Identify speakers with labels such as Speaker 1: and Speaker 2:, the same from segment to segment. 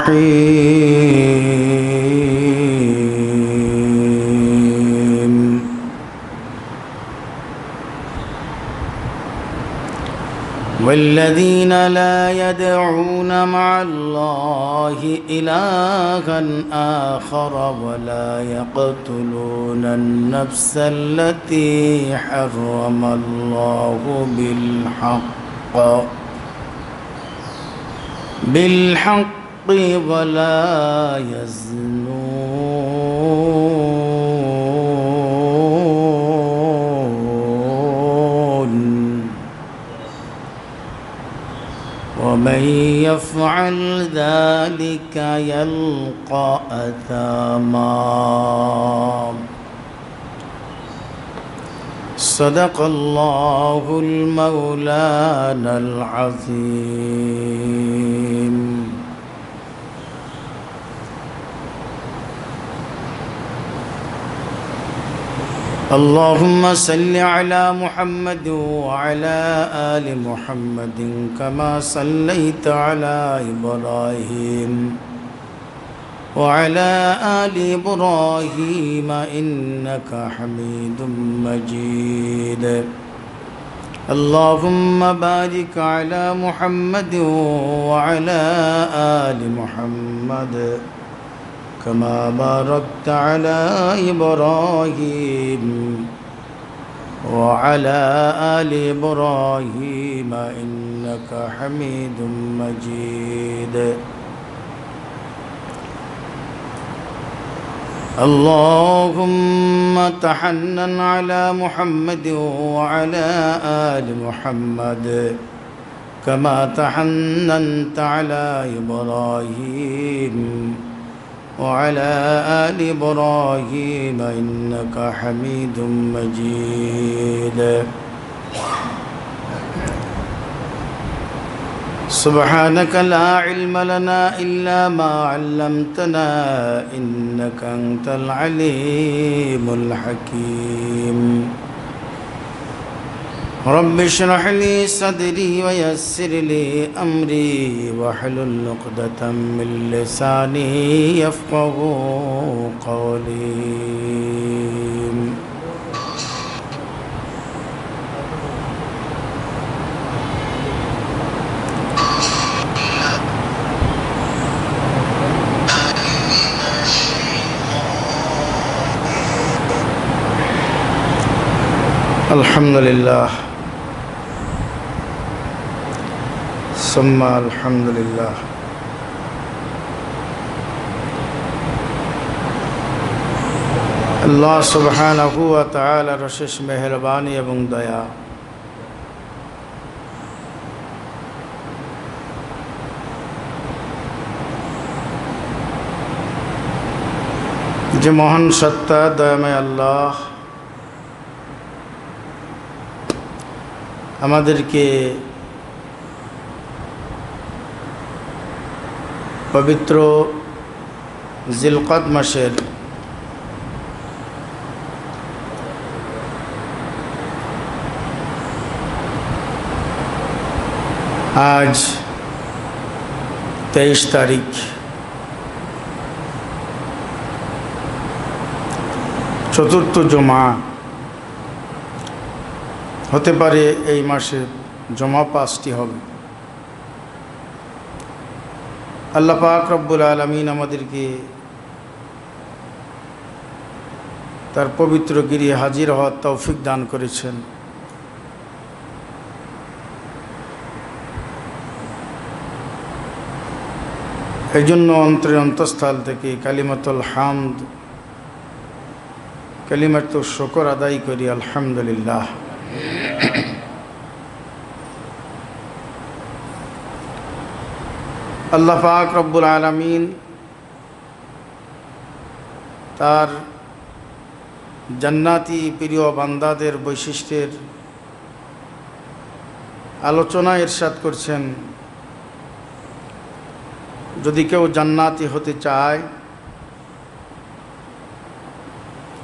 Speaker 1: الرحيم والذين لا يدعون مع الله إلها آخر ولا يقتلون النفس التي حرم الله بالحق ولا يزنون ومن يفعل ذلك يلقى أثاما صدق الله المولانا العظيم اللهم صل على محمد وعلى آل محمد كما صليت على إبراهيم وعلى آل إبراهيم إنك حميد مجيد اللهم بارك على محمد وعلى آل محمد كما باركت على إبراهيم وعلى آل إبراهيم إنك حميد مجيد اللهم تحنن على محمد وعلى آل محمد كما تحننت على إبراهيم وعلى آل إبراهيم إنك حميد مجيد سبحانك لا علم لنا إلا ما علمتنا إنك أنت العليم الحكيم رب اشرح لي صدري ويسر لي أمري واحلل عقدة من لساني يفقهوا قولي الحمد لله ثم الحمد لله আল্লাহ সুবহানাহু ওয়া তাআলার অশেষ মেহেরবানি এবং দয়া যে মহান সত্তা দয়াময় আল্লাহ আমাদেরকে পবিত্র জিলকদ মাসের আজ 23 তারিখ চতুর্থ জুমা হতে পারে এই মাসে জমা 5টি হবে আল্লাহ পাক রব্বুল আলামিন আমাদেরকে তার পবিত্র গৃহে হাজির হওয়ার তৌফিক দান করেছেন এই জন্য অন্তরের অন্তঃস্থল থেকে কালিমাতুল হামদ কালিমাতুল শুকর আদায় করি আলহামদুলিল্লাহ আল্লাহ পাক রব্বুল আলামিন তার জান্নাতি প্রিয় বান্দাদের বৈশিষ্ট্যের আলোচনা ইরশাদ করছেন যদি কেউ জান্নাতি হতে চায়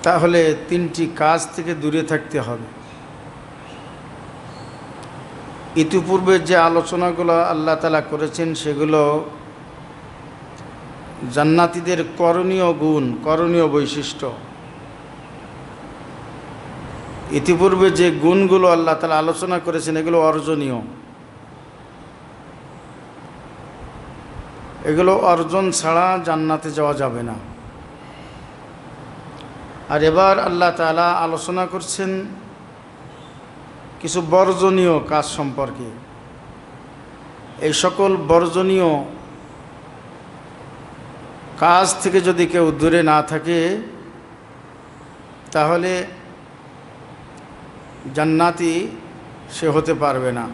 Speaker 1: তাহলে 3টি কাজ থেকে দূরে থাকতে হবে ইতিপূর্বে যে আলোচনাগুলো আল্লাহ তাআলা করেছেন সেগুলো জান্নাতীদের করণীয় গুণ, করণীয় বৈশিষ্ট্য। ইতিপূর্বে যে গুণগুলো আল্লাহ তাআলা আলোচনা করেছেন এগুলো অর্জনীয়, এগুলো অর্জন ছাড়া জান্নাতে যাওয়া যাবে না। আর এবার আল্লাহ তাআলা আলোচনা করছেন কিছু বর্জনীয় কাজ সম্পর্কে। এই সকল বর্জনীয় কাজ থেকে যদি কেউ দূরে না থাকে তাহলে জান্নাতি সে হতে পারবে না।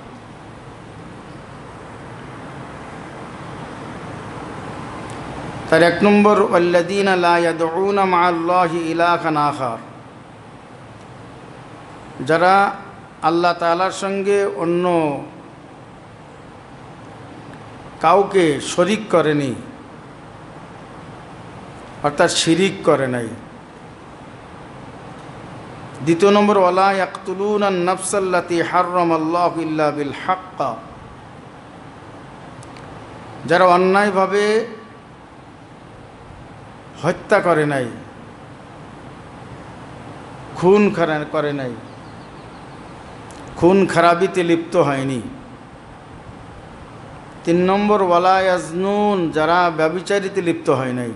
Speaker 1: তার 1 নম্বর, ওয়াল্লাযীনা লা ইয়াদউনা মা'আল্লাহি ইলাহান আখার, যারা আল্লাহ তাআলার সঙ্গে অন্য কাউকে শরীক করেনি, অর্থাৎ শিরিক করে নাই। 2 নম্বর, ওয়ালা ইয়াকতুলুনান নাফসাল্লাতী হাররামাল্লাহু ইল্লা বিল হাক্ক, যারা অন্যায়ভাবে হত্যা করে নাই, খুন করে নাই, খুন খারাবিতে লিপ্ত হয়নি। 3 নম্বর, ওয়ালা ইয়াজনুন, যারা ব্যভিচারিতে লিপ্ত হয় নাই,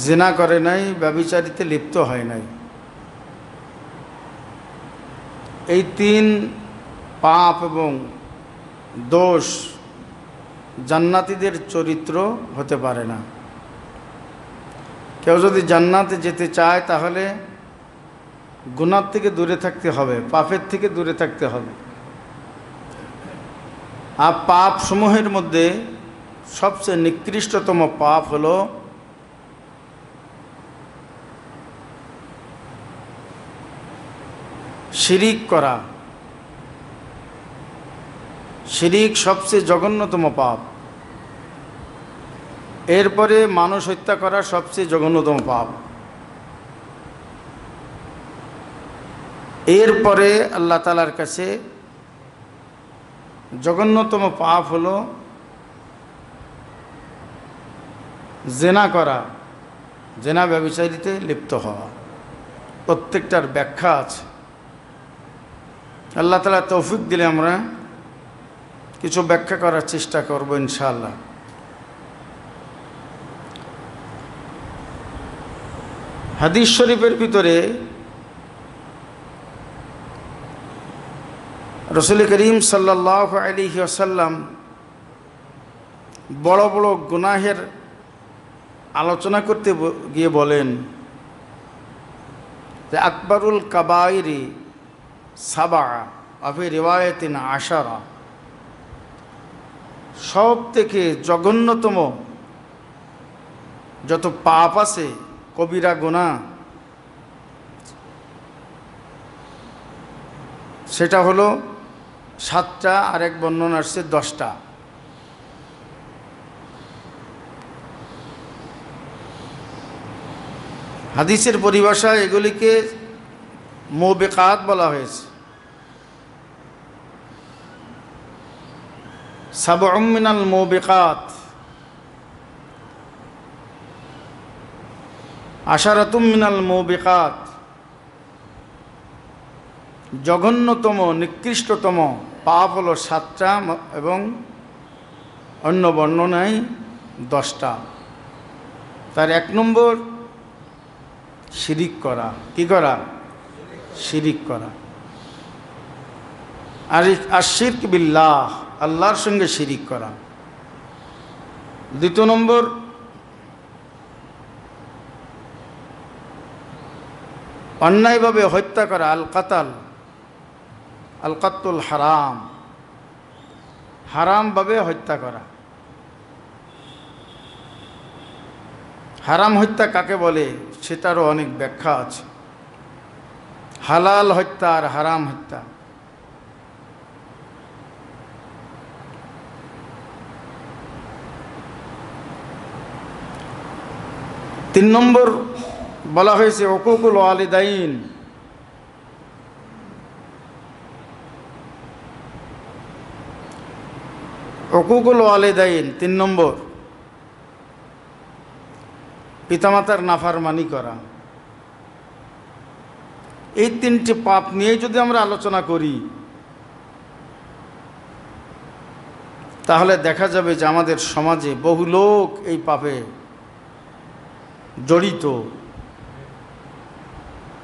Speaker 1: জিনা করে নাই, ব্যভিচারিতে লিপ্ত হয় নাই। এই 3 পাপ এবং দোষ জান্নাতীদের চরিত্র হতে পারে না। কেউ যদি জান্নাতে যেতে চায় তাহলে গুনাহ থেকে দূরে থাকতে হবে, পাপের থেকে দূরে থাকতে হবে। আর পাপ সমূহের মধ্যে সবচেয়ে নিকৃষ্টতম পাপ হলো শিরিক করা। শিরিক সবচেয়ে জঘন্যতম পাপ। এরপরে মানুষ হত্যা করা সবচেয়ে জঘন্যতম পাপ। এরপরে আল্লাহ তাআলার কাছে জঘন্যতম পাপ হলো জিনা করা, জিনা ব্যভিচারিতে লিপ্ত হওয়া। প্রত্যেকটার ব্যাখ্যা আছে। আল্লাহ তাআলা তৌফিক দিলে আমরা কিছু ব্যাখ্যা করার চেষ্টা করব ইনশাআল্লাহ। হাদিস শরীফের ভিতরে রাসূল করিম সাল্লাল্লাহু আলাইহি ওয়াসাল্লাম বড় বড় গুনাহের আলোচনা করতে গিয়ে বলেন যে আকবরুল কাবাইরি সাবা আফি রিওয়ায়াতিন আশারা, সব থেকে জঘন্যতম যত পাপ আছে, কবিরা গুনাহ, সেটা হলো 7টা, আর এক বর্ণনা আসছে 10টা। হাদিসের পরিভাষায় এগুলিকে মুবিকাত বলা হয়েছে। সাবউম মিনাল মুবিকাত, আশারাতুম মিনাল মুবিকাত, জঘন্যতম নিকৃষ্টতম পাপ হলো 7টা এবং অন্য বর্ণনায় 10টা। তার 1 নম্বর শিরিক করা। কি করা? শিরিক করা। আর আশিরক বিল্লাহ, আল্লাহর সঙ্গে শিরিক করা। 2 নম্বর অন্যায়ভাবে হত্যা করা, আল কাতাল, আল কাতুল হারাম, হারামভাবে হত্যা করা। হারাম হত্যা কাকে বলে সেটারও অনেক ব্যাখ্যা আছে। হালাল হত্যা আর হারাম হত্যা। তিন নম্বর বলা হয়েছে উকুকুল ওয়ালিদাইন, উকুকুল ওয়ালিদাইন 3 নম্বর, পিতামাতার নাফরমানি করা। এই 3টি পাপ নিয়ে যদি আমরা আলোচনা করি তাহলে দেখা যাবে যে আমাদের সমাজে বহু লোক এই পাপে জড়িত,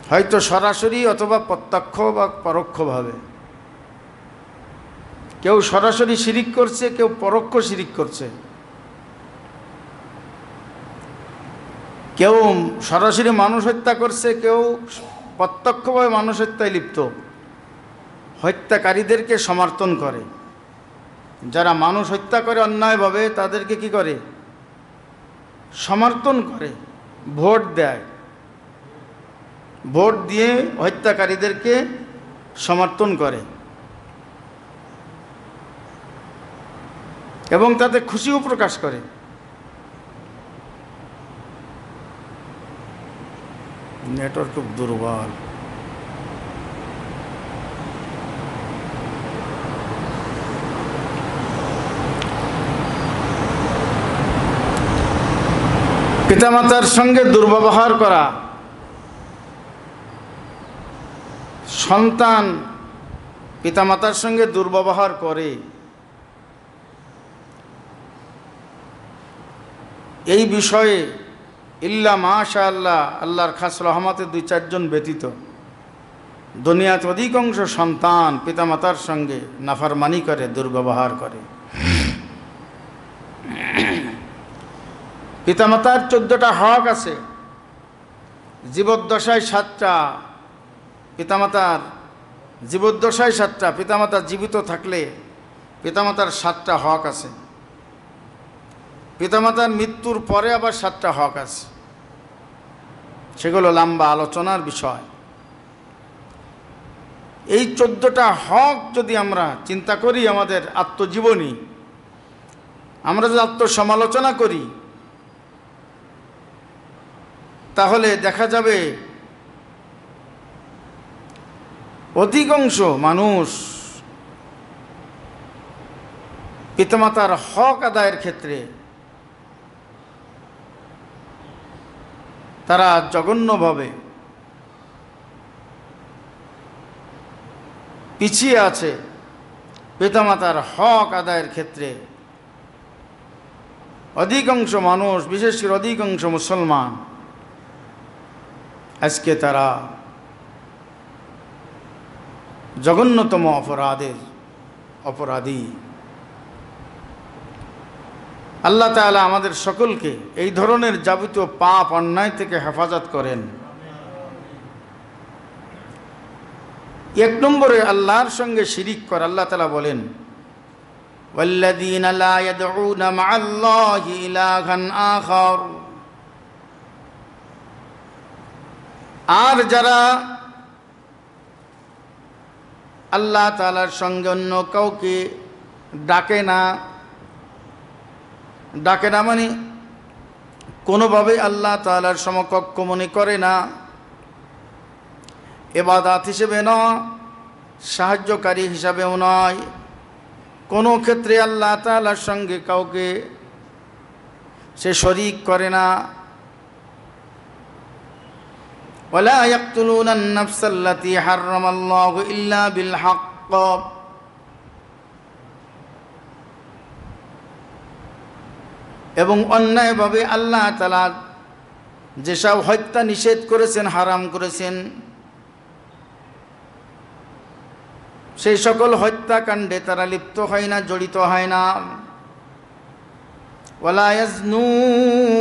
Speaker 1: হয়তো সরাসরি অথবা প্রত্যক্ষ বা পরোক্ষভাবে। কেউ সরাসরি শিরিক করছে, কেউ পরোক্ষ শিরিক করছে। কেউ সরাসরি মানুষ হত্যা করছে, কেউ প্রত্যক্ষভাবে মানুষ হত্যায় লিপ্ত। হত্যাকারীদেরকে সমর্থন করে, যারা মানুষ হত্যা করে অন্যায়ভাবে তাদেরকে কি করে? সমর্থন করে, ভোট দেয়, ভোট দিয়ে হত্যাকারীদেরকে সমর্থন করে এবং তাতে খুশিও প্রকাশ করে। নেটওয়ার্ক খুব দুর্বল। পিতামাতার সঙ্গে দুর্ব্যবহার করা, সন্তান পিতামাতার সঙ্গে দুর্ব্যবহার করে, এই বিষয়ে ইল্লা মাশাআল্লাহ, আল্লাহর খাস রহমতে 2-4 জন ব্যতীত দুনিয়াতে অধিকাংশ সন্তান পিতামাতার সঙ্গে নাফরমানি করে, দুর্ব্যবহার করে। পিতামাতার 14টা হক আছে, জীবদ্দশায় 7টা। পিতামাতার জীবদ্দশায় 7টা, পিতামাতা জীবিত থাকলে পিতামাতার 7টা হক আছে। পিতামাতার মৃত্যুর পরে আবার 7টা হক আছে, সেগুলো লম্বা আলোচনার বিষয়। এই 14টা হক যদি আমরা চিন্তা করি আমাদের আত্মজীবনী, আমরা যদি আত্মসমালোচনা করি তাহলে দেখা যাবে অধিকাংশ মানুষ পিতামাতার হক আদায়ের ক্ষেত্রে তারা জঘন্যভাবে পিছিয়ে আছে। পিতামাতার হক আদায়ের ক্ষেত্রে অধিকাংশ মানুষ, বিশেষ করে অধিকাংশ মুসলমান, আজকে তারা জঘন্যতম অপরাধী। আল্লাহ তাআলা আমাদের সকলকে এই ধরনের যাবতীয় পাপ অন্যায় থেকে হেফাজত করেন। 1 নম্বরে আল্লাহর সঙ্গে শিরিক করা। আল্লাহ তাআলা বলেন, ওয়াল্লাযীনা লা ইয়াদউনা মা'আল্লাহি ইলাহান আখার, আর যারা আল্লাহ তাআলার সঙ্গে অন্য কাউকে ডাকে না মানে কোনোভাবে আল্লাহ তাআলার সমকক্ষ মনে করে না, ইবাদত হিসেবে নয়, সাহায্যকারী হিসাবেও নয়, কোনো ক্ষেত্রে আল্লাহ তাআলার সঙ্গে কাউকে সে শরীক করে না। ওয়ালা ইয়াকতুলুনা আন-নাফসাল্লাতী হারামাল্লাহু ইল্লা বিল হক্ক, এবং অন্যায়ভাবে আল্লাহ তাআলা যেসব হত্যা নিষেধ করেছেন, হারাম করেছেন, সেই সকল হত্যাকাণ্ডে তারা লিপ্ত হয় না, জড়িত হয় না। ওয়ালা ইয়াজনুন,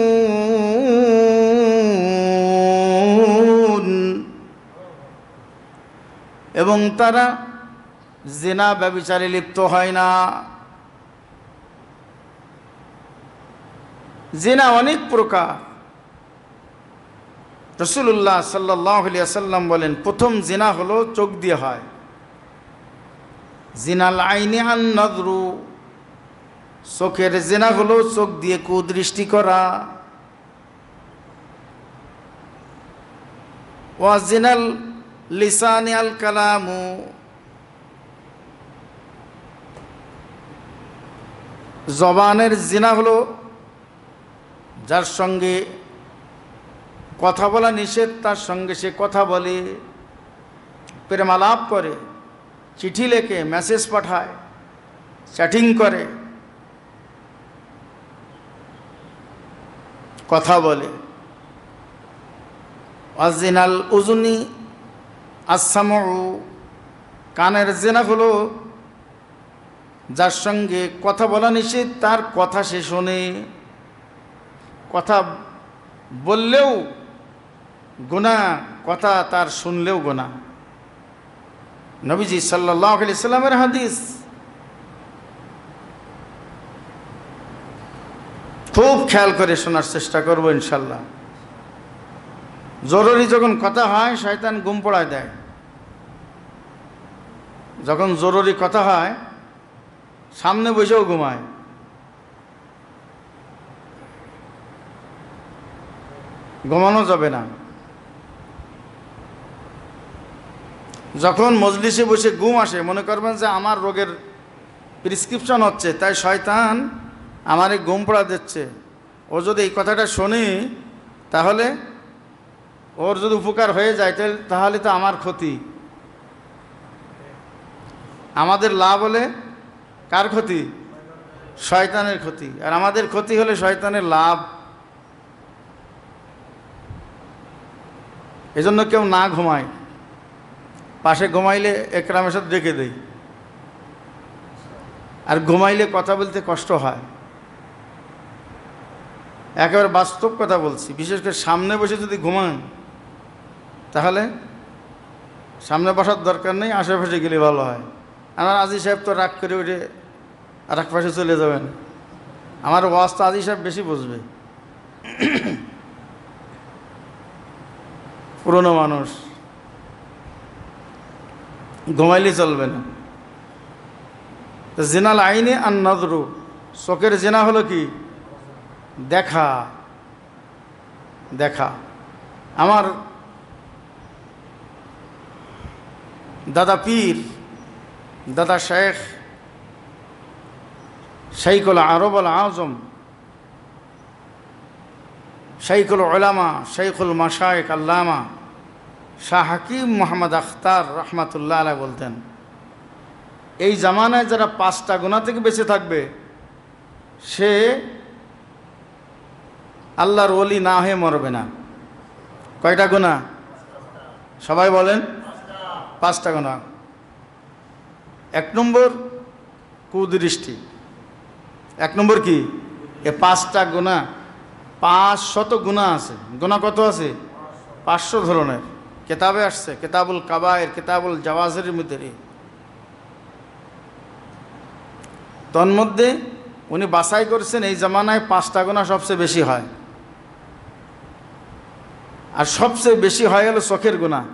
Speaker 1: এবং তারা জিনা ব্যভিচারে লিপ্ত হয় না। জিনা অনেক প্রকার। রাসূলুল্লাহ সাল্লাল্লাহু আলাইহি ওয়াসাল্লাম বলেন, প্রথম জিনা হলো চোখ দিয়ে হয়। জিনাল আইনি আন নজরু, চোখের জিনা হলো চোখ দিয়ে কুদৃষ্টি করা। ওয়া জিনাল লিসানি আল কালামু, জবানের জিনা হলো যার সঙ্গে কথা বলা নিষেধ, তার সঙ্গে সে কথা বলে, প্রেমালাপ করে, চিঠি লেখে, মেসেজ পাঠায়, চ্যাটিং করে, কথা বলে। ওয়াজিনাল উজুনি আসামু, কানের জিনা হলো যার সঙ্গে কথা বলা নিষেধ, তার কথা সে শোনে। কথা বললেও গুনাহ, কথা তার শুনলেও গুনাহ। নবীজি সাল্লাল্লাহু আলাইহি সাল্লামের হাদিস, খুব খেয়াল করে শোনার চেষ্টা করব ইনশাল্লাহ। জরুরি যখন কথা হয় শয়তান ঘুম পড়ায় দেয়। যখন জরুরি কথা হয় সামনে বসেও ঘুমায়। ঘুমানো যাবে না। যখন মজলিসে বসে ঘুম আসে, মনে করবেন যে আমার রোগের প্রেসক্রিপশন হচ্ছে, তাই শয়তান আমারে ঘুম পড়া দিচ্ছে। ও যদি এই কথাটা শোনে তাহলে ওর যদি উপকার হয়ে যায় তাহলে তো আমার ক্ষতি। আমাদের লাভ হলে কার ক্ষতি? শয়তানের ক্ষতি। আর আমাদের ক্ষতি হলে শয়তানের লাভ। এজন্য কেউ না ঘুমায়, পাশে ঘুমাইলে একরামের সাথে ডেকে দেই। আর ঘুমাইলে কথা বলতে কষ্ট হয়। একেবারে বাস্তব কথা বলছি। বিশেষ করে সামনে বসে যদি ঘুমান তাহলে সামনে বসার দরকার নেই, আশেপাশে গেলে ভালো হয়। আমার আজি সাহেব তো রাগ করে উঠে আর এক পাশে চলে যাবেন। আমার ওয়াজ তো আজি সাহেব বেশি বুঝবে, পুরনো মানুষ। ঘুমাইলে চলবে না। তো জিনাল আইনে আর নজরু, চোখের জিনা হলো কি? দেখা। দেখা। আমার দাদা পীর, দাদা শেখ শাইখুল আরব আল আজম, শাইখুল উলামা, শাইখুল মাশায়েখ আল্লামা শাহ হাকিম মোহাম্মদ আখতার রহমাতুল্লাহ আলাইহি বলতেন, এই জামানায় যারা 5টা গুনাহ থেকে বেঁচে থাকবে সে আল্লাহর ওলি না হয়ে মরবে না। কয়টা গুনাহ? সবাই বলেন। 5টা গুনাহ। 1 নম্বর কুদৃষ্টি। 1 নম্বর কি? এ 5টা গুনাহ। 500 গুনাহ আছে। গুনাহ কত আছে? 500 ধরনের। কিতাবে আসছে, কিতাবুল কাবায়ের, কিতাবুল জাওয়াজিরের মধ্যে। তন্মধ্যে উনি বাছাই করেছেন এই জামানায় 5টা গুনাহ সবচেয়ে বেশি হয়। আর সবচেয়ে বেশি হয় হলো চোখের গুনাহ।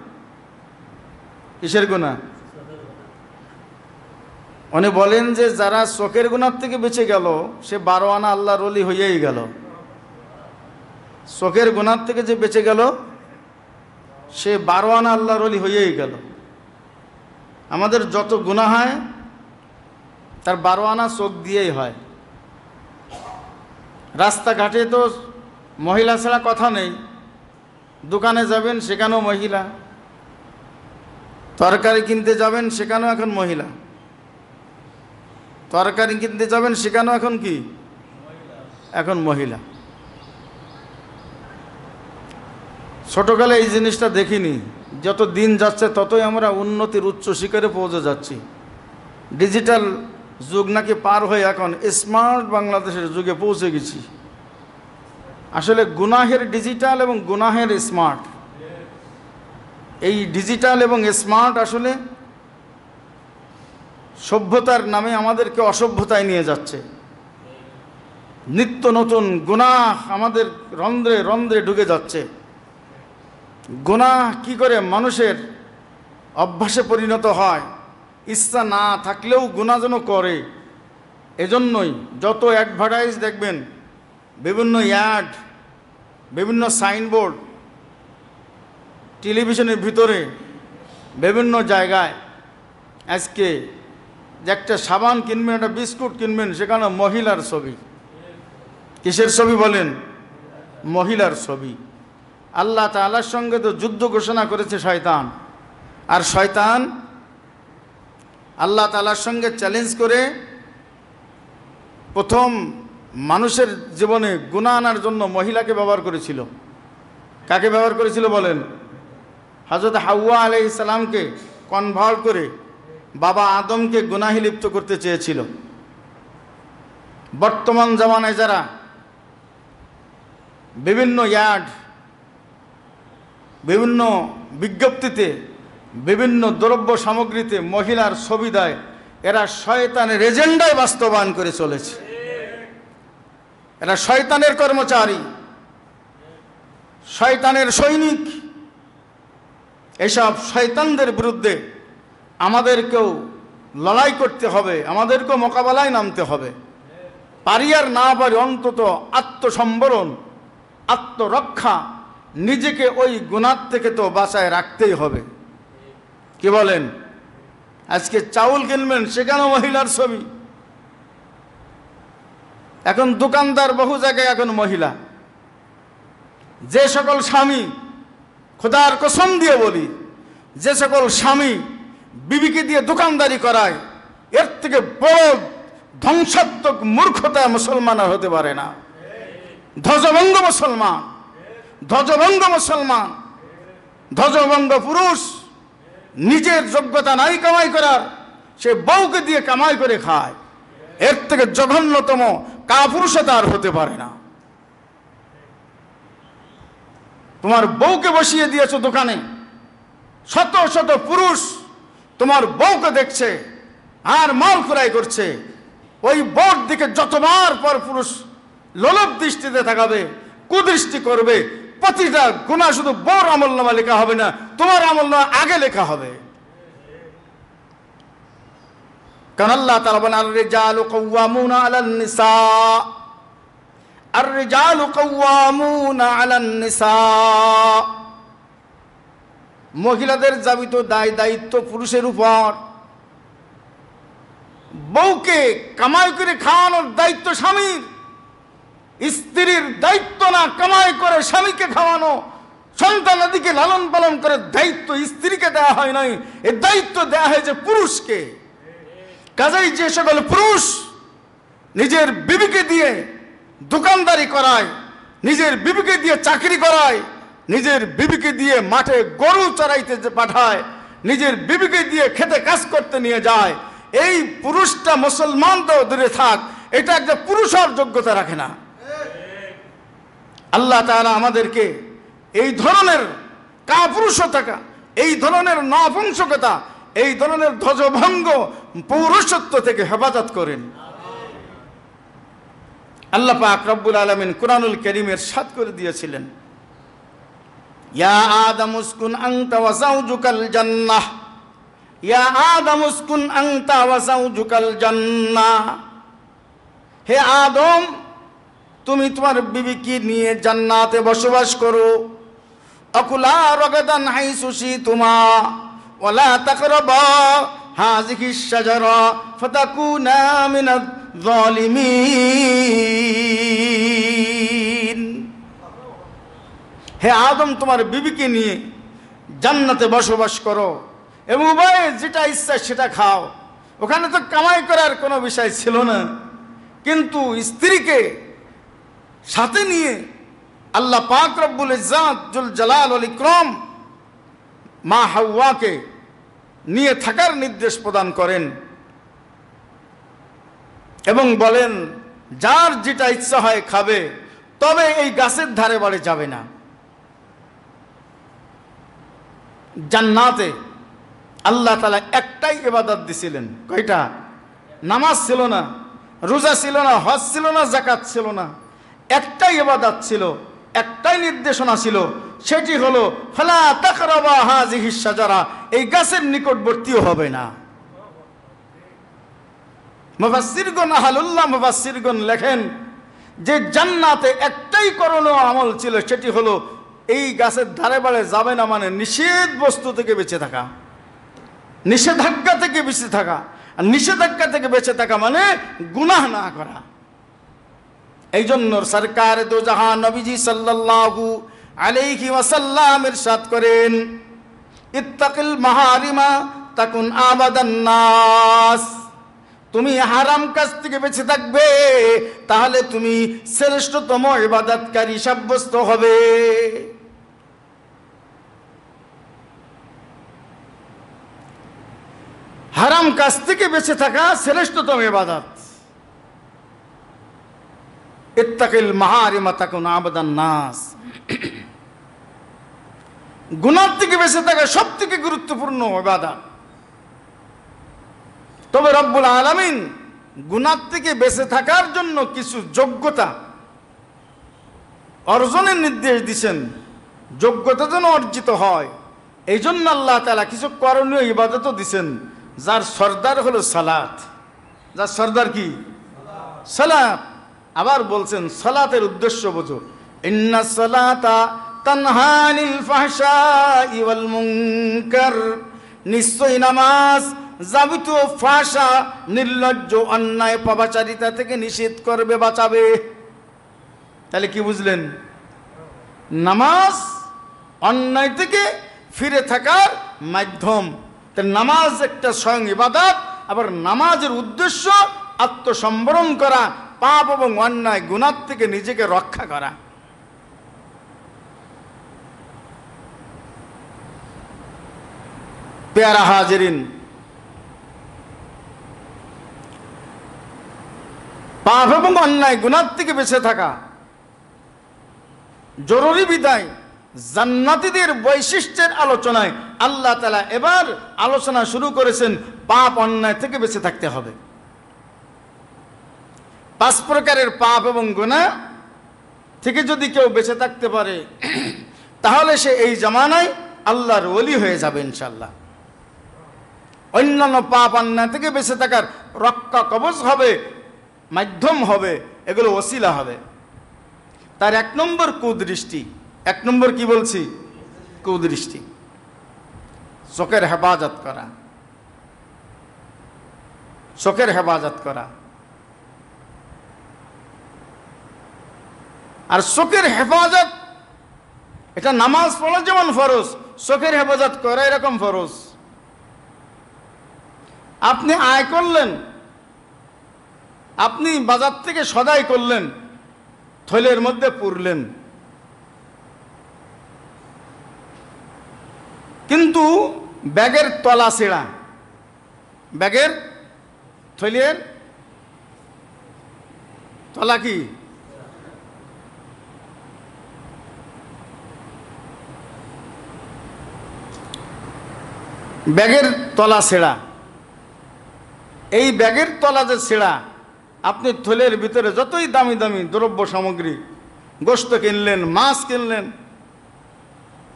Speaker 1: কিসের গুনাহ? উনি বলেন যে যারা চোখের গুনাহ থেকে বেঁচে গেল সে 12 আনা আল্লাহর ওলি হয়েই গেল। চোখের গুনাহ থেকে যে বেঁচে গেল সে 12 আনা আল্লাহর ওলি হয়েই গেল। আমাদের যত গুনাহ হয় তার 12 আনা চোখ দিয়েই হয়। রাস্তাঘাটে তো মহিলা ছাড়া কথা নেই। দোকানে যাবেন সেখানেও মহিলা, তরকারি কিনতে যাবেন সেখানেও এখন মহিলা, তরকারি কিনতে যাবেন সেখানেও এখন কি? এখন মহিলা। ছোটকালে এই জিনিসটা দেখিনি। যত দিন যাচ্ছে ততই আমরা উন্নতির উচ্চ শিখরে পৌঁছে যাচ্ছি। ডিজিটাল যুগ নাকি পার হয়ে এখন স্মার্ট বাংলাদেশের যুগে পৌঁছে গেছি। আসলে গুনাহের ডিজিটাল এবং গুনাহের স্মার্ট, এই ডিজিটাল এবং স্মার্ট আসলে সভ্যতার নামে আমাদেরকে অসভ্যতায় নিয়ে যাচ্ছে। নিত্য নতুন গুনাহ আমাদের রন্ধ্রে রন্ধ্রে ঢুকে যাচ্ছে। গুনাহ কি করে মানুষের অভ্যাসে পরিণত হয়, ইচ্ছা না থাকলেও গুনাহ যেন করে। এজন্যই যত অ্যাডভার্টাইজ দেখবেন, বিভিন্ন অ্যাড, বিভিন্ন সাইনবোর্ড, টেলিভিশনের ভিতরে, বিভিন্ন জায়গায় আজকে যে একটা সাবান কিনবেন, একটা বিস্কুট কিনবেন, সেখানে মহিলার ছবি। কিসের ছবি বলেন? মহিলার ছবি। আল্লাহ তাআলার সঙ্গে তো যুদ্ধ ঘোষণা করেছে শয়তান, আর শয়তান আল্লাহ তাআলার সঙ্গে চ্যালেঞ্জ করে প্রথম মানুষের জীবনে গুনাহ আনার জন্য মহিলাকে ব্যবহার করেছিল। কাকে ব্যবহার করেছিল বলেন? হযরত হাওয়া আলাইহিস সালামকে কনভার্ট করে বাবা আদমকে গুনাহে লিপ্ত করতে চেয়েছিল। বর্তমান জামানায় যারা বিভিন্ন অ্যাড, বিভিন্ন বিজ্ঞপ্তিতে, বিভিন্ন দ্রব্য সামগ্রীতে মহিলার ছবি দেয়, এরা শয়তানের এজেন্ডায় বাস্তবায়ন করে চলেছে। এরা শয়তানের কর্মচারী, শয়তানের সৈনিক। এসব শয়তানদের বিরুদ্ধে আমাদেরকেও লড়াই করতে হবে, আমাদেরকেও মোকাবেলায় নামতে হবে। পারি আর না পারি, অন্তত আত্মসম্বরণ, আত্মরক্ষা, নিজেকে ওই গুনাহ থেকে তো বাঁচায় রাখতেই হবে। কি বলেন? আজকে চাউল কিনবেন, সেখানেও মহিলার ছবি। এখন দোকানদার বহু জায়গায় এখন মহিলা। যে সকল স্বামী, খোদার কসম দিয়ে বলি, যে সকল স্বামী বিবিকে দিয়ে দোকানদারি করায়, এর থেকে বড় ধ্বংসাত্মক মূর্খতা মুসলমান আর হতে পারে না। ধ্বজভঙ্গ মুসলমান, ধ্বজভঙ্গ মুসলমান, ধ্বজভঙ্গ পুরুষ। নিজের যোগ্যতা নাই কামাই করার, সে বউকে দিয়ে কামাই করে খায়। এর থেকে জঘন্যতম কাপুরুষতা আর হতে পারে না। তোমার বউকে বসিয়ে দিয়েছো দোকানে, শত শত পুরুষ তোমার বউকে দেখছে আর মাল খোলাই করছে। ওই বউর দিকে যতবার পর পুরুষ লোলুপ দৃষ্টিতে তাকাবে, কুদৃষ্টি করবে, প্রতিটা গুনাহ শুধু বউর আমলনামা লেখা হবে না, তোমার আমলনামা আগে লেখা হবে। কারণ আল্লাহ তাআলা বলেন, আর-রিজালু কাওয়ামুনা আলান নিসা, আর-রিজালু কাওয়ামুনা আলান নিসা। মহিলাদের যাবিত দায়িত্ব পুরুষের উপর। বউকে কামাই করে খাওয়ানোর দায়িত্ব স্বামীর। স্ত্রীর দায়িত্ব না কামাই করে স্বামীকে খাওয়ানো, সন্তানাদিকে লালন পালন করে দায়িত্ব স্ত্রীকে দেওয়া হয় নাই, এই দায়িত্ব দেওয়া হয়েছে পুরুষকে। কাজেই যে সকল পুরুষ নিজের বিবিকে দিয়ে দোকানদারি করায়, নিজের বিবিকে দিয়ে চাকরি করায়, নিজের বিবিকে দিয়ে মাঠে গরু চড়াইতে পাঠায়, নিজের বিবিকে দিয়ে খেতে কাজ করতে নিয়ে যায়, এই পুরুষটা মুসলমান তো দূরে থাক, এটা একটা পুরুষের যোগ্যতা রাখে না। আল্লাহ তাআলা আমাদেরকে এই ধরনের কাপুরুষতা, এই ধরনের নপুংসকতা, এই ধরনের ধ্বজভঙ্গ পৌরুষত্ব থেকে হেফাজত করেন। আল্লাহ পাক রব্বুল আলামিন কুরআনুল কারীমের ইরশাদ করে দিয়েছিলেন, ইয়া আদম উসকুন আনতা ওয়া যাওজুকাল জান্নাহ, ইয়া আদম উসকুন আনতা ওয়া যাওজুকাল জান্নাহ। হে আদম, তুমি তোমার বিবিকে নিয়ে জান্নাতে বসবাস করো। আকুলা রাগাদান হাইসু শিতুমা ওয়ালা তাকরাবা হাযিহিশ শাজারা ফাতাকুনা মিনাজ জালিমিন। হে আদম, তোমার বিবিকে নিয়ে জান্নাতে বসবাস করো এবং উভয়ে যেটা ইচ্ছা সেটা খাও। ওখানে তো কামাই করার কোনো বিষয় ছিল না, কিন্তু স্ত্রীকে সাথে নিয়ে আল্লাহ পাক রব্বুল ইজ্জত জুল জালাল ওয়াল ইকরাম মা হাওয়াকে নিয়ে থাকার নির্দেশ প্রদান করেন এবং বলেন, যার যেটা ইচ্ছা হয় খাবে, তবে এই গাছের ধারে বাড়ি যাবে না। জান্নাতে আল্লাহ তাআলা একটাই ইবাদত দিছিলেন। কয়টা? নামাজ ছিল না, রোজা ছিল না, হজ ছিল না, যাকাত ছিল না। একটাই ইবাদত ছিল, একটাই নির্দেশনা ছিল, সেটি হলো ফালা তাকরাবা হাযিহিশ শাজারা, এই গাছের নিকটবর্তীও হবে না। মুফাসসিরগণ, আহলুল্লাহ মুফাসসিরগণ লেখেন যে জান্নাতে একটাই করণীয় আমল ছিল, সেটি হলো এই গাছের ধারে বাড়ে যাবে না, মানে নিষেধ বস্তু থেকে বেঁচে থাকা, নিষেধাজ্ঞা থেকে বেঁচে থাকা। আর নিষেধাজ্ঞা থেকে বেঁচে থাকা মানে গুনাহ না করা। এই জন্য সরকার দো জাহান নবীজি সাল্লাল্লাহু আলাইহি ওয়াসাল্লাম ইরশাদ করেন, ইত্তাকিল মাহারিমা তাকুন আবাদান নাস। তুমি হারাম কাজ থেকে বেঁচে থাকবে, তাহলে তুমি শ্রেষ্ঠতম ইবাদতকারী সাব্যস্ত হবে। হারাম কাজ থেকে বেঁচে থাকা শ্রেষ্ঠতম ইবাদত। ইত্তাকিল মাহারিমা তাকুন আবাদান নাস। গুনাহ থেকে বেঁচে থাকা সবথেকে গুরুত্বপূর্ণ ইবাদত। তবে রব্বুল আলামিন গুনাহ থেকে বেঁচে থাকার জন্য কিছু যোগ্যতা অর্জনের নির্দেশ দিয়েছেন। যোগ্যতা যেন অর্জিত হয়, এই জন্য আল্লাহ তাআলা কিছু করণীয় ইবাদতও দিয়েছেন, যার সর্দার হলো সালাত। যার সর্দার কি? সালাত। আবার বলছেন সালাতের উদ্দেশ্য বোঝো, ইন্নাস সালাতা তানহা আনিল ফাহশাই ওয়াল মুনকার। নিশ্চয়ই নামাজ যাবিত ফাহশা, নির্লজ্জ, অন্যায়, পাপাচারিতা থেকে নিষেধ করবে, বাঁচাবে। তাহলে কি বুঝলেন? নামাজ অন্যায় থেকে ফিরে থাকার মাধ্যম। তাই নামাজ একটা স্বয়ং ইবাদত। আবার নামাজের উদ্দেশ্য আত্মসম্বরণ করা, পাপ এবং অন্যায় গুনাহ থেকে নিজেকে রক্ষা করা। প্যারা হাজিরিন, পাপ এবং অন্যায় গুনাহ থেকে বেঁচে থাকা জরুরি বিদায় জান্নাতীদের বৈশিষ্ট্যের আলোচনায় আল্লাহ তাআলা এবার আলোচনা শুরু করেছেন পাপ অন্যায় থেকে বেঁচে থাকতে হবে। 5 প্রকারের পাপ এবং গুনাহ থেকে যদি কেউ বেঁচে থাকতে পারে, তাহলে সে এই জামানায় আল্লাহর ওলি হয়ে যাবে ইনশাআল্লাহ। অন্যান্য পাপ অন্যায় থেকে বেঁচে থাকার রক্ষা কবচ হবে, মাধ্যম হবে, এগুলো ওসিলা হবে। তার 1 নম্বর কুদৃষ্টি। 1 নম্বর কি বলছি? কুদৃষ্টি। চোখের হেফাজত করা, চোখের হেফাজত করা। আর চোখের হেফাজত এটা নামাজ পড়া যেমন ফরজ, চোখের হেফাজত করা এরকম ফরজ। আপনি আয় করলেন, আপনি বাজার থেকে সদাই করলেন, থলের মধ্যে পুরলেন, কিন্তু ব্যাগের তলা ছেঁড়া, ব্যাগের থলের তলা কি? ব্যাগের তলা ছেঁড়া। এই ব্যাগের তলা যে ছেঁড়া, আপনি থলের ভিতরে যতই দামি দামি দ্রব্য সামগ্রী, গোশত কিনলেন, মাছ কিনলেন,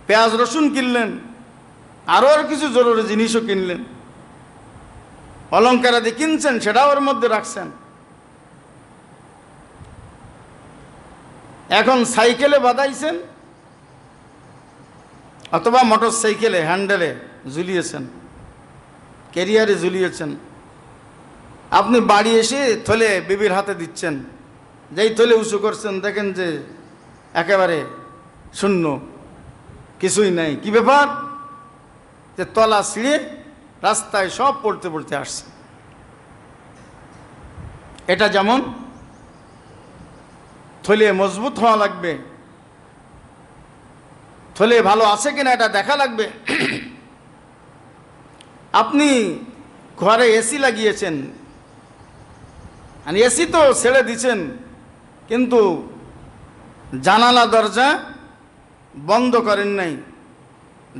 Speaker 1: পেঁয়াজ রসুন কিনলেন, আরও আর কিছু জরুরি জিনিসও কিনলেন, অলঙ্কারাদি কিনছেন, সেটাও ওর মধ্যে রাখছেন। এখন সাইকেলে বাঁধাইছেন অথবা মোটর সাইকেলে হ্যান্ডেলে ঝুলিয়েছেন, ক্যারিয়ারে ঝুলিয়েছেন। আপনি বাড়ি এসে থলে বিবির হাতে দিচ্ছেন, যেই থলে উঁচু করছেন দেখেন যে একেবারে শূন্য, কিছুই নাই। কি ব্যাপার? যে তলা ছিঁড়ে রাস্তায় সব পড়তে পড়তে আসছে। এটা যেমন থলে মজবুত হওয়া লাগবে, থলে ভালো আছে কিনা এটা দেখা লাগবে। আপনি ঘরে এসি লাগিয়েছেন, আর এসি তো ছেড়ে দিচ্ছেন, কিন্তু জানালা দরজা বন্ধ করেন নাই,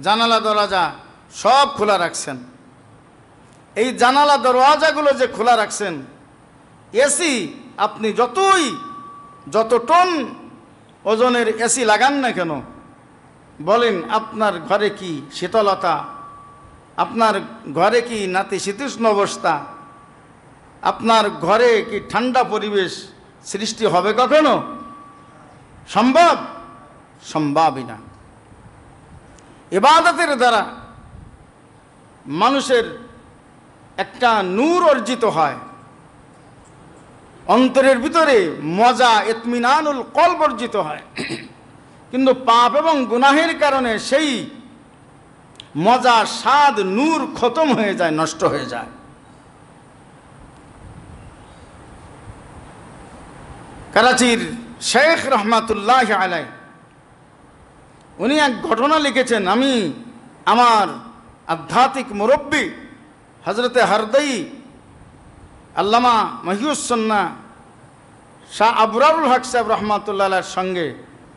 Speaker 1: জানালা দরজা সব খোলা রাখছেন। এই জানালা দরওয়াজাগুলো যে খোলা রাখছেন, এসি আপনি যত টন ওজনের এসি লাগান না কেন, বলেন আপনার ঘরে কি শীতলতা, আপনার ঘরে কি নাতিশীতোষ্ণ অবস্থা, আপনার ঘরে কি ঠান্ডা পরিবেশ সৃষ্টি হবে কখনো? সম্ভব? সম্ভবই না। ইবাদতের দ্বারা মানুষের একটা নূর অর্জিত হয়, অন্তরের ভিতরে মজা ইতমিনানুল কলব অর্জিত হয়। কিন্তু পাপ এবং গুনাহের কারণে সেই মজা, স্বাদ, নূর খতম হয়ে যায়, নষ্ট হয়ে যায়। করাচির শেখ রহমাতুল্লাহ আলাইহি উনি এক ঘটনা লিখেছেন। আমি আমার আধ্যাত্মিক মুরব্বী হজরতে হরদই আল্লামা মহিউসন্না শাহ আবরারুল হক সাহেব রহমাতুল্লাহ আলাইহির সঙ্গে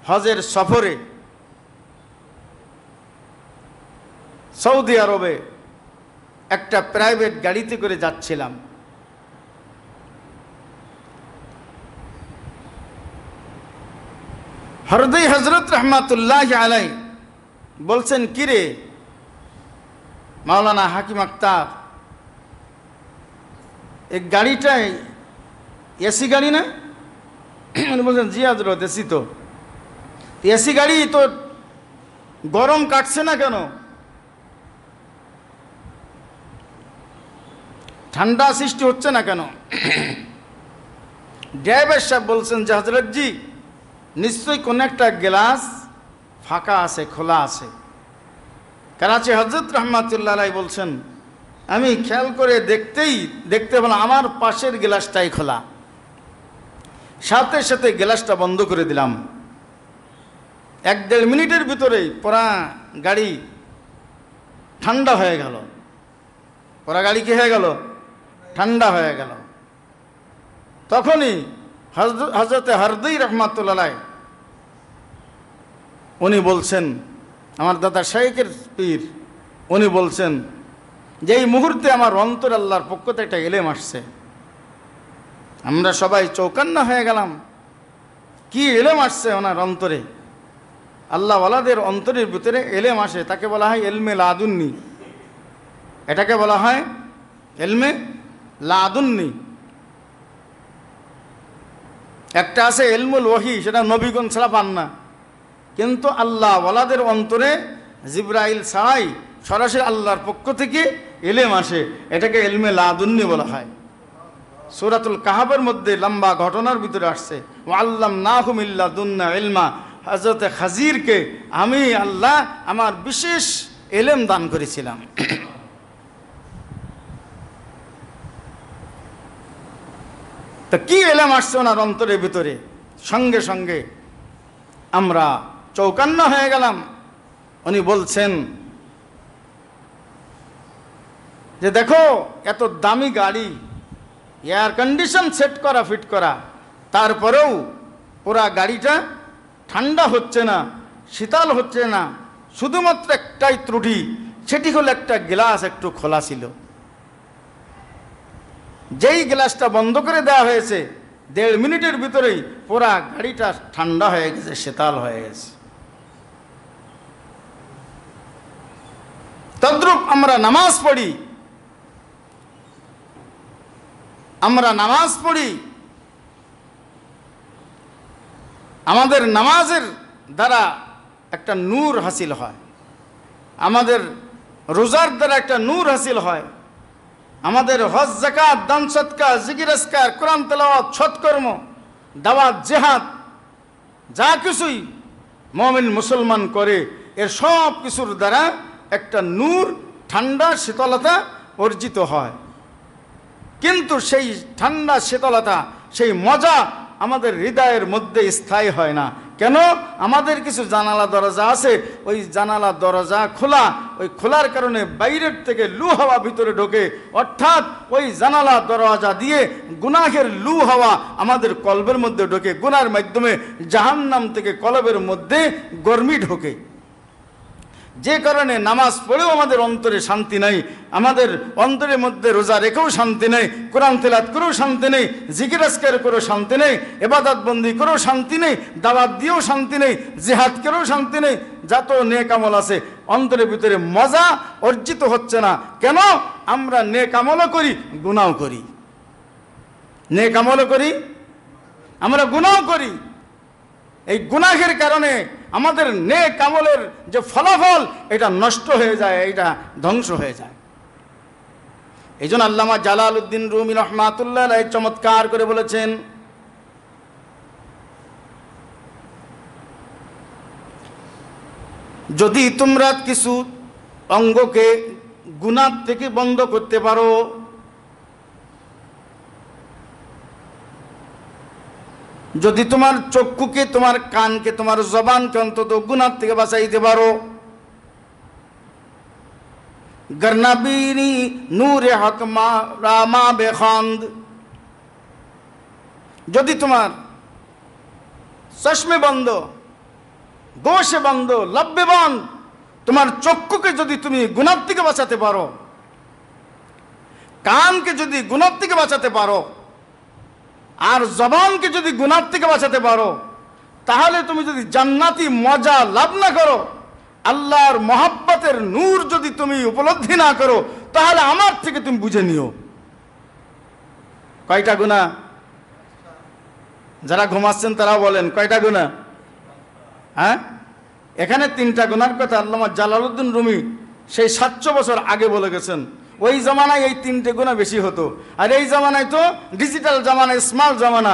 Speaker 1: হজের সফরে সৌদি আরবে একটা প্রাইভেট গাড়িতে করে যাচ্ছিলাম। হরদই হজরত রহমাতুল্লাহ আলাইহি বলছেন, কিরে মাওলানা হাকিম আক্তার, এই গাড়িটাই এসি গাড়ি না? উনি বলছেন, জি হযরত এসি। তো এসি গাড়ি তো গরম কাটছে না কেন? ঠান্ডা সৃষ্টি হচ্ছে না কেন? ড্রাইভার সাহেব বলছেন যে হযরত জি, নিশ্চয়ই কোন একটা গ্লাস ফাঁকা আছে, খোলা আছে। করাচি হযরত রহমাতুল্লাহ আলাইহি বলছেন, আমি খেয়াল করে দেখতে পেলাম আমার পাশের গ্লাসটাই খোলা। সাথে সাথে গ্লাসটা বন্ধ করে দিলাম। 1-1.5 মিনিটের ভিতরেই পুরা গাড়ি ঠান্ডা হয়ে গেল। পুরা গাড়ি কি হয়ে গেল? ঠান্ডা হয়ে গেল। তখনই হযরতে হরদই রহমাতুল্লাহ আলাইহি উনি বলছেন, আমার দাদা শাইখের পীর, উনি বলছেন যে এই মুহূর্তে আমার অন্তর আল্লাহর পক্ষ থেকে একটা এলেম আসছে। আমরা সবাই চৌকান্না হয়ে গেলাম, কি এলেম আসছে ওনার অন্তরে। আল্লাহওয়ালাদের অন্তরের ভিতরে এলেম আসে, তাকে বলা হয় এলমে লাদুন্নি। এটাকে বলা হয় এলমে লাদুন্নি। একটা আছে এলমুল ওহী, সেটা নবীগণ ছাড়া পান না। কিন্তু আল্লাহওয়ালাদের অন্তরে জিবরাইল ছাড়াই সরাসরি আল্লাহর পক্ষ থেকে এলেম আসে, এটাকে এলমে লাদুন্নি বলা হয়। সূরাতুল কাহাফের মধ্যে লম্বা ঘটনার ভিতরে আসছে, ওয়াল্লামনাহু মিন লাদুন্না ইলমা। হযরত খাজিরকে আমি আল্লাহ আমার বিশেষ এলেম দান করেছিলাম। তা কি এলেম আসছে ওনার অন্তরের ভিতরে? সঙ্গে সঙ্গে আমরা চৌকান্না হয়ে গেলাম। উনি বলছেন যে দেখো, এত দামি গাড়ি, এয়ার কন্ডিশন সেট করা, ফিট করা, তারপরেও পুরা গাড়িটা ঠান্ডা হচ্ছে না, শীতল হচ্ছে না। শুধুমাত্র একটাই ত্রুটি, সেটি হলো একটা গ্লাস একটু খোলা ছিল। যেই গ্লাসটা বন্ধ করে দেওয়া হয়েছে, 1.5 মিনিটের ভিতরেই পুরা গাড়িটা ঠান্ডা হয়ে গেছে, শীতল হয়ে গেছে। তদ্রূপ আমরা নামাজ পড়ি, আমাদের নামাজের দ্বারা একটা নূর হাসিল হয়, আমাদের রোজার দ্বারা একটা নূর হাসিল হয়, আমাদের হজ, যাকাত, দান সদকা, জিকির আজকার, কোরআন তেলাওয়াত, সৎকর্ম, দাওয়াত, জিহাদ, যা কিছুই মুমিন মুসলমান করে, এর সব কিছুর দ্বারা একটা নূর, ঠান্ডা, শীতলতা অর্জিত হয়। কিন্তু সেই ঠান্ডা, শীতলতা, সেই মজা আমাদের হৃদয়ের মধ্যে স্থায়ী হয় না। কেন? আমাদের কিছু জানালা দরজা আছে, ওই জানালা দরজা খোলা, ওই খোলার কারণে বাইরের থেকে লু হাওয়া ভিতরে ঢোকে, অর্থাৎ ওই জানালা দরজা দিয়ে গুনাহের লু হাওয়া আমাদের কলবের মধ্যে ঢোকে। গুনার মাধ্যমে জাহান্নাম থেকে কলবের মধ্যে গরমি ঢোকে। যে কারণে নামাজ পড়েও আমাদের অন্তরে শান্তি নাই, আমাদের অন্তরের মধ্যে রোজা রেখেও শান্তি নেই, কোরআন তেলাওয়াত করেও শান্তি নেই, জিকির আজকার করেও শান্তি নেই, ইবাদত বন্দি করেও শান্তি নেই, দাওয়াত দিয়েও শান্তি নেই, জিহাদ করেও শান্তি নেই। যত নেক আমল আছে অন্তরের ভিতরে মজা অর্জিত হচ্ছে না। কেন? আমরা নেক আমলও করি, গুনাহও করি। নেক আমলও করি, আমরা গুনাহও করি। এই গুনাহের কারণে আমাদের নেক আমলের যে ফলাফল, এটা নষ্ট হয়ে যায়, এটা ধ্বংস হয়ে যায়। এই জন্য আল্লামা জালালউদ্দিন রুমি রহমাতুল্লাহ আলাইহি চমৎকার করে বলেছেন, যদি তোমরা কিছু অঙ্গকে গুনাহ থেকে বন্ধ করতে পারো, যদি তোমার চক্ষুকে, তোমার কানকে, তোমার জবানকে অন্তত গুনাহ থেকে বাঁচাইতে পারো, গরনাবিনী নূরে হক মা বেখন্দ, যদি তোমার চশমে বন্ধ, গোশে বন্ধ, লব্বে বন্ধ, তোমার চক্ষুকে যদি তুমি গুনাহ থেকে বাঁচাতে পারো, কানকে যদি গুনাহ থেকে বাঁচাতে পারো, আর জবানকে যদি গুনাহ থেকে বাঁচাতে পারো, তাহলে তুমি যদি জান্নাতি মজা লাভ না করো, আল্লাহর মহাব্বতের নূর যদি তুমি উপলব্ধি না করো, তাহলে আমার থেকে তুমি বুঝে নিও কয়টা গুনাহ। যারা ঘুমাচ্ছেন তারা বলেন কয়টা গুনাহ? হ্যাঁ, এখানে 3টা গুনার কথা আল্লামা জালালউদ্দিন রুমি সেই 700 বছর আগে বলে গেছেন। ওই জামানায় এই 3টে গুনাহ বেশি হতো, আর এই জামানায় তো ডিজিটাল জামানা, স্মার্ট জামানা।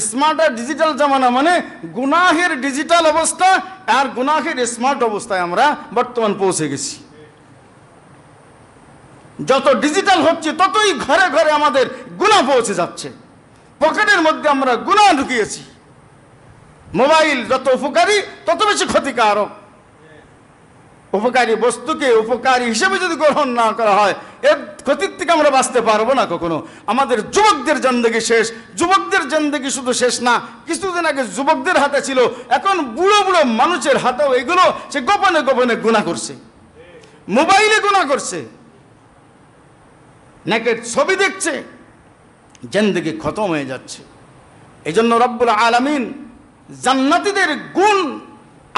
Speaker 1: স্মার্ট আর ডিজিটাল জামানা মানে গুনাহের ডিজিটাল অবস্থা আর গুনাহের স্মার্ট অবস্থায় আমরা বর্তমান পৌঁছে গেছি। যত ডিজিটাল হচ্ছে ততই ঘরে ঘরে আমাদের গুনাহ পৌঁছে যাচ্ছে, পকেটের মধ্যে আমরা গুনাহ ঢুকিয়েছি। মোবাইল যত উপকারী তত বেশি ক্ষতিকারক। উপকারী বস্তুকে উপকারী হিসেবে যদি গ্রহণ না করা হয়, এর ক্ষতির থেকে আমরা বাঁচতে পারবো না কখনো। আমাদের যুবকদের জিন্দেগি শেষ। যুবকদের জিন্দেগি শুধু শেষ না, কিছুদিন আগে যুবকদের হাতে ছিল, এখন বুড়ো বুড়ো মানুষের হাতেও এগুলো সে গোপনে গোপনে গুনাহ করছে, মোবাইলে গুনাহ করছে, নেকেড ছবি দেখছে, জিন্দেগি খতম হয়ে যাচ্ছে। এই জন্য রব্বুল আলামিন জান্নাতীদের গুণ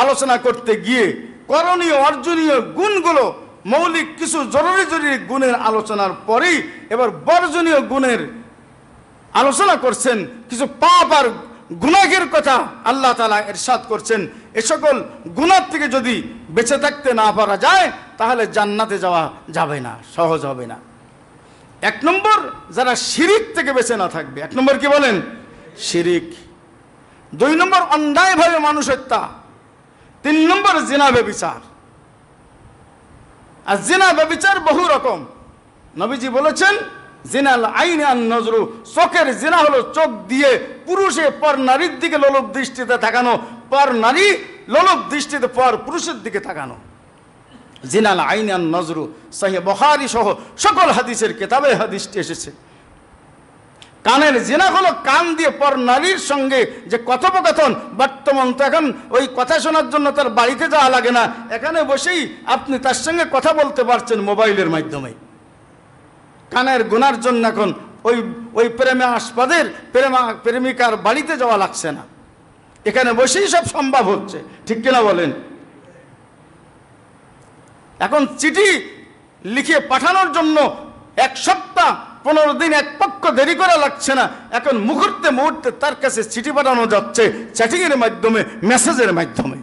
Speaker 1: আলোচনা করতে গিয়ে করণীয় অর্জনীয় গুণগুলো, মৌলিক কিছু জরুরি জরুরি গুণের আলোচনার পরেই এবার বর্জনীয় গুণের আলোচনা করছেন। কিছু পাপ আর গুনাহের কথা আল্লাহ তাআলা ইরশাদ করছেন। এ সকল গুনাহ থেকে যদি বেঁচে থাকতে না পারা যায়, তাহলে জান্নাতে যাওয়া যাবে না, সহজ হবে না। 1 নম্বর, যারা শিরিক থেকে বেঁচে না থাকবে। 1 নম্বর কি বলেন? শিরিক। 2 নম্বর, অন্যায়ভাবে মানুষ হত্যা। 3 নম্বর, জিনা ব্যভিচার। আর জিনা ব্যভিচার বহু রকম। নবীজি বলেছেন, জিনাল আইন আন নজরু, চোখের জিনা হলো চোখ দিয়ে পুরুষে পর নারীর দিকে লোলুপ দৃষ্টিতে তাকানো, পর নারী লোলুপ দৃষ্টিতে পর পুরুষের দিকে তাকানো। জিনাল আইন আন নজরু, সহিহ বুখারী সহ সকল হাদিসের কিতাবে হাদিসটি এসেছে। কানের জিনা হলো কান দিয়ে পর নারীর সঙ্গে যে কথোপকথন। বর্তমান তো এখন ওই কথা শোনার জন্য তার বাড়িতে যাওয়া লাগে না, এখানে বসেই আপনি তার সঙ্গে কথা বলতে পারছেন মোবাইলের মাধ্যমে। কানের গুনার জন্য এখন ওই প্রেমে আস্পাদের প্রেমিকার বাড়িতে যাওয়া লাগছে না, এখানে বসেই সব সম্ভব হচ্ছে। ঠিক কিনা বলেন? এখন চিঠি লিখে পাঠানোর জন্য 1 সপ্তাহ 15 দিন এক পক্ষ দেরি করা লাগছে না, এখন মুহূর্তে মুহূর্তে তার কাছে চিঠি পাঠানো যাচ্ছে, চ্যাটিংয়ের মাধ্যমে, মেসেজের মাধ্যমে।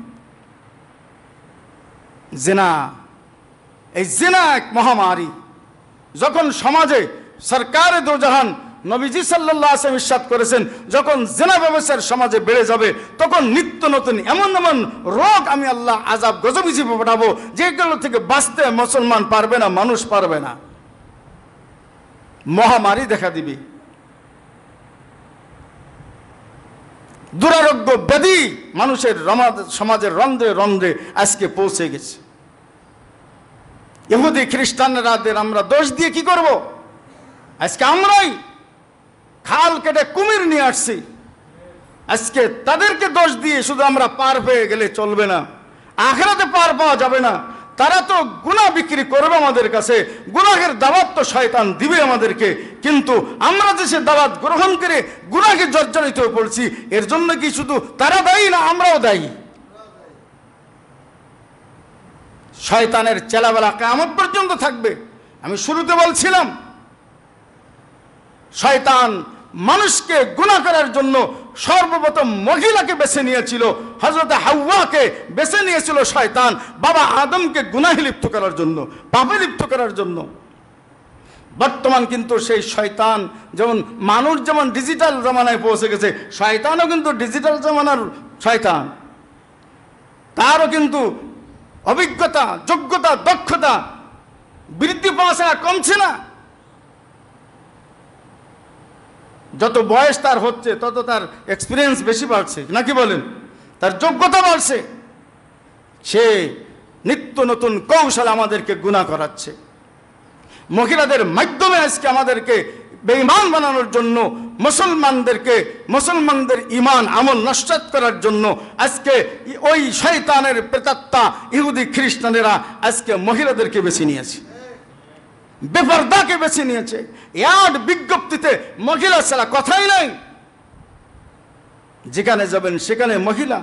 Speaker 1: জিনা, এই জিনা এক মহামারী। যখন সমাজে সরকারে দো জাহান, নবীজি সাল্লাল্লাহু আলাইহি ওয়াসাল্লাম ইরশাদ করেছেন, যখন জিনা ব্যবচার সমাজে বেড়ে যাবে, তখন নিত্য নতুন এমন এমন রোগ আমি আল্লাহ আযাব গজব হিসেবে পাঠাবো, যেগুলো থেকে বাঁচতে মুসলমান পারবে না, মানুষ পারবে না। মহামারী দেখা দিবে, দুরারোগ্য ব্যাধি মানুষের সমাজের রন্ধ্রে রন্ধ্রে আজকে পৌঁছে গেছে। ইহুদি খ্রিস্টানরাদের আমরা দোষ দিয়ে কি করব? আজকে আমরাই খাল কেটে কুমির নিয়ে আসছি, আজকে তাদেরকে দোষ দিয়ে শুধু আমরা পার পেয়ে গেলে চলবে না, আখিরাতে পার পাওয়া যাবে না। তারা তো গুনাহ বিক্রি করবে আমাদের কাছে, গুনাহের দাওয়াত তো শয়তান দিবে আমাদেরকে, কিন্তু আমরা যে সে দাওয়াত গ্রহণ করে গুনাহে জর্জরিত হয়ে পড়ছি, এর জন্য কি শুধু তারা দায়ী না আমরাও দায়ী? শয়তানের চেলাবেলা কিয়ামত পর্যন্ত থাকবে। আমি শুরুতে বলছিলাম, শয়তান মানুষকে গুনাহ করার জন্য সর্বপ্রথম মহিলাকে বেছে নিয়েছিল, হযরত হাওয়াকে বেছে নিয়েছিল শয়তান বাবা আদমকে গুনাহে লিপ্ত করার জন্য, পাপে লিপ্ত করার জন্য। বর্তমান কিন্তু সেই শয়তান, যেমন মানুষ যেমন ডিজিটাল জামানায় পৌঁছে গেছে, শয়তানও কিন্তু ডিজিটাল জামানার শয়তান। তারও কিন্তু অভিজ্ঞতা, যোগ্যতা, দক্ষতা বৃদ্ধি পাওয়া ছাড়া কমছে না। যত বয়স তার হচ্ছে তত তার এক্সপিরিয়েন্স বেশি বাড়ছে, নাকি বলেন? তার যোগ্যতা বাড়ছে। সে নিত্য নতুন কৌশল আমাদেরকে গুনাহ করাচ্ছে। মহিলাদের মাধ্যমে আজকে আমাদেরকে বেঈমান বানানোর জন্য, মুসলমানদের ঈমান আমল নষ্ট করার জন্য আজকে ওই শয়তানের প্রেতাত্মা ইহুদি খ্রিস্টানেরা আজকে মহিলাদেরকে বেছে নিয়েছে, বেপরদাকে বেছে নিয়েছে। অ্যাড বিজ্ঞপ্তিতে মহিলা ছাড়া কথাই নাই, যেখানে যাবেন সেখানে মহিলা।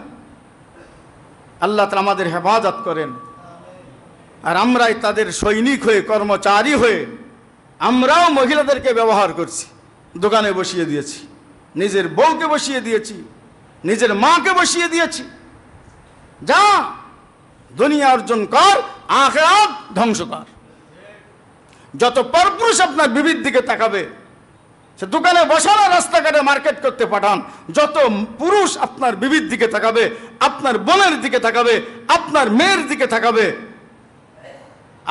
Speaker 1: আল্লাহ তাআলা আমাদের হেফাজত করেন। আর আমরাই তাদের সৈনিক হয়ে, কর্মচারী হয়ে আমরাও মহিলাদেরকে ব্যবহার করছি। দোকানে বসিয়ে দিয়েছি, নিজের বউকে বসিয়ে দিয়েছি, নিজের মাকে বসিয়ে দিয়েছি। যা দুনিয়া অর্জন কর, আখিরাত ধ্বংস কর। যত পরপুরুষ আপনার বিবির দিকে তাকাবে, সে দোকানে বসানো, রাস্তাঘাটে মার্কেট করতে পাঠান, যত পুরুষ আপনার বিবির দিকে তাকাবে, আপনার বোনের দিকে তাকাবে, আপনার মেয়ের দিকে তাকাবে,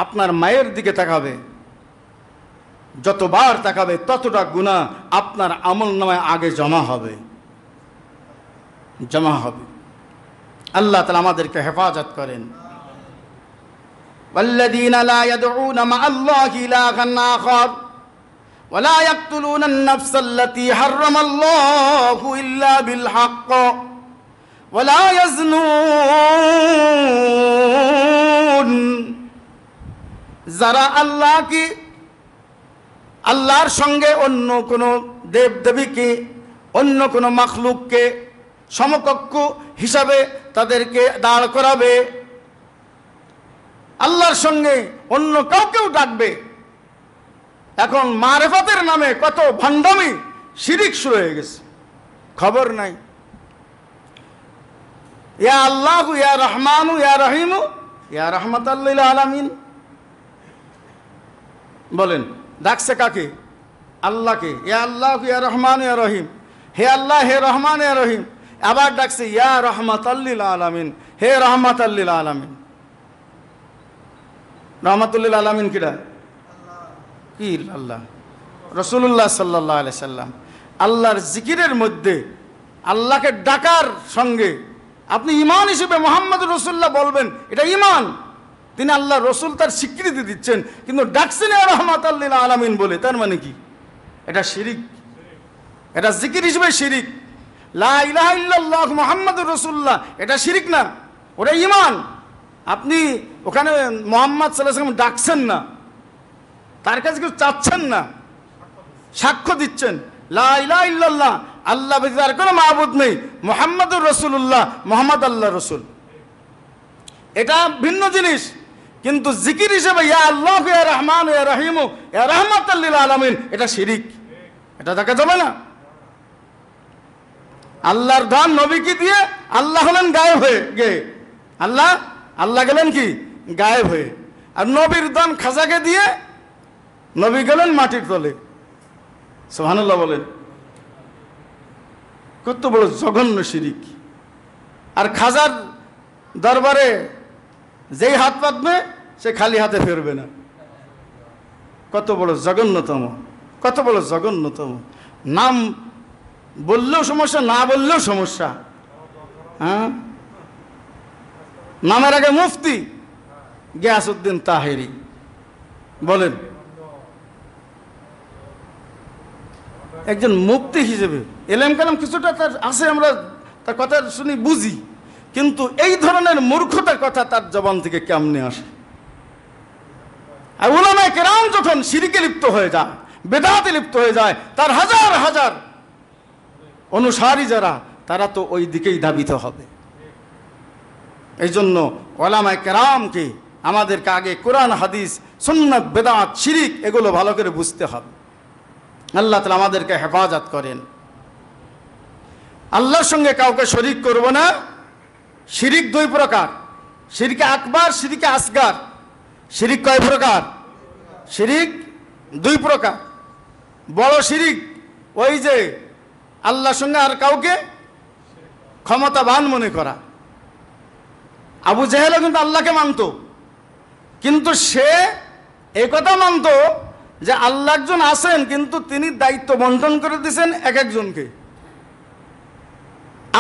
Speaker 1: আপনার মায়ের দিকে তাকাবে, যতবার তাকাবে ততটা গুনাহ আপনার আমলনামায় আগে জমা হবে। আল্লাহ তাআলা আমাদেরকে হেফাজত করেন। والذين لا يدعون مع الله إلها آخر ولا يقتلون النفس التي حرم الله إلا بالحق ولا يزنون। যারা আল্লাহর সঙ্গে অন্য কোনো দেবদেবীকে, অন্য কোনো মাখলুককে সমকক্ষ হিসাবে তাদেরকে দাঁড় করাবে, আল্লাহর সঙ্গে অন্য কাউকেও ডাকবে। এখন মারেফাতের নামে কত ভণ্ডামি, শিরিক শুরু হয়ে গেছে, খবর নাই। ইয়া আল্লাহু ইয়া রহমানু ইয়া রহিমু ইয়া রাহমাতাল লিল আলামিন বলেন, ডাকছে কাকে? আল্লাহকে। ইয়া আল্লাহু ইয়া রহমানু ইয়া রহিম, হে আল্লাহ, হে রহমান, হে রহিম। আবার ডাকছে ইয়া রাহমাতাল লিল আলামিন, হে রাহমাতাল লিল আলামিন। রাহমাতুল লিল আলামিন কিরা? কি? আল্লাহ। রাসূলুল্লাহ সাল্লাল্লাহু আলাইহি সাল্লাম। আল্লাহর জিকিরের মধ্যে আল্লাহকে ডাকার সঙ্গে আপনি ঈমান হিসেবে মুহাম্মদুর রাসূলুল্লাহ বলবেন, এটা ঈমান। তিনি আল্লাহ রসুল, তার স্বীকৃতি দিচ্ছেন, কিন্তু ডাকছেন ইয়া রাহমাতাল লিল আলামিন বলে। তার মানে কি? এটা শিরিক, এটা জিকির হিসেবে শিরিক। লা ইলাহা ইল্লাল্লাহ মুহাম্মাদুর রাসূলুল্লাহ, এটা শিরিক না, ওটা ঈমান। আপনি ওখানে মুহাম্মদ সাল্লাল্লাহু আলাইহি ওয়াসাল্লাম ডাকছেন না, তার কাছে কিছু চাচ্ছেন না, সাক্ষ্য দিচ্ছেন লা ইলাহা ইল্লাল্লাহ, আল্লাহ ব্যতীত আর কোনো মাবুদ নেই, মুহাম্মাদুর রাসূলুল্লাহ, মুহাম্মদ আল্লাহর রাসূল। এটা ভিন্ন জিনিস। কিন্তু জিকির হিসেবে ইয়া আল্লাহ ইয়া রহমান ইয়া রহিম ইয়া রাহমাতাল লিল আলামিন, এটা শিরিক, এটা দেখা যাবে না। আল্লাহর দান নবীকে দিয়ে আল্লাহ হলেন গায়েব হয়ে গে, আল্লাহ গেলেন কি? গায়েব হয়ে। আর নবীর দান খাজাকে দিয়ে নবী গেলেন মাটির তলে। সুবহানাল্লাহ বলেন। কত বড় জঘন্য শিরিক। আর খাজার দরবারে যেই হাত পাতবে সে খালি হাতে ফিরবে না। কত বড় জঘন্যতম, কত বড় জঘন্যতম। নাম বললেও সমস্যা, না বললেও সমস্যা। হ্যাঁ, নামের আগে মুফতি গিয়াসউদ্দিন তাহেরি বলেন। একজন মুফতি হিসেবে এলেম কালাম কিছুটা তার আছে, আমরা তার কথা শুনি, বুঝি, কিন্তু এই ধরনের মূর্খতার কথা তার জবান থেকে কেমনে আসে? আর উলামায়ে কেরাম যখন শিরকে লিপ্ত হয়ে যায়, বেদাতে লিপ্ত হয়ে যায়, তার হাজার হাজার অনুসারী যারা, তারা তো ওই দিকেই ধাবিত হবে। এই জন্য উলামায়ে কেরামকে আমাদেরকে আগে কোরআন, হাদিস, সুন্নাত, বেদাত, শিরিক এগুলো ভালো করে বুঝতে হবে। আল্লাহ তাআলা আমাদেরকে হেফাজত করেন। আল্লাহর সঙ্গে কাউকে শরীক করব না। শিরিক দুই প্রকার, শিরকে আকবার, শিরকে আসগার। শিরিক কয় প্রকার? শিরিক দুই প্রকার। বড় শিরিক ওই যে আল্লাহর সঙ্গে আর কাউকে ক্ষমতাবান মনে করা। আবু জেহেলও কিন্তু আল্লাহকে মানত, কিন্তু সে এই কথা মানত যে আল্লাহ একজন আছেন, কিন্তু তিনি দায়িত্ব বন্টন করে দিয়েছেন এক একজনকে।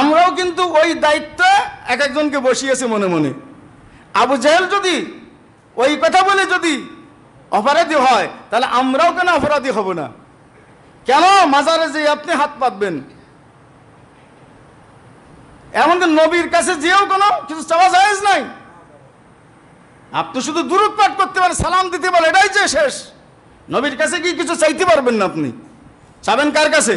Speaker 1: আমরাও কিন্তু ওই দায়িত্ব এক একজনকে বসিয়েছি মনে মনে। আবু জেহেল যদি ওই কথা বলে যদি অপরাধী হয়, তাহলে আমরাও কেন অপরাধী হব না? কেন মাজারে যে আপনি হাত পাতবেন? এমনকি নবীর কাছে যেও কোনো কিছু চাওয়া জায়েজ নাই। আপনি শুধু দুরূদ পাঠ করতে পারেন, সালাম দিতে পারেন, এটাই যে শেষ। নবীর কাছে কি কিছু চাইতে পারবেন না? আপনি চাবেন কার কাছে?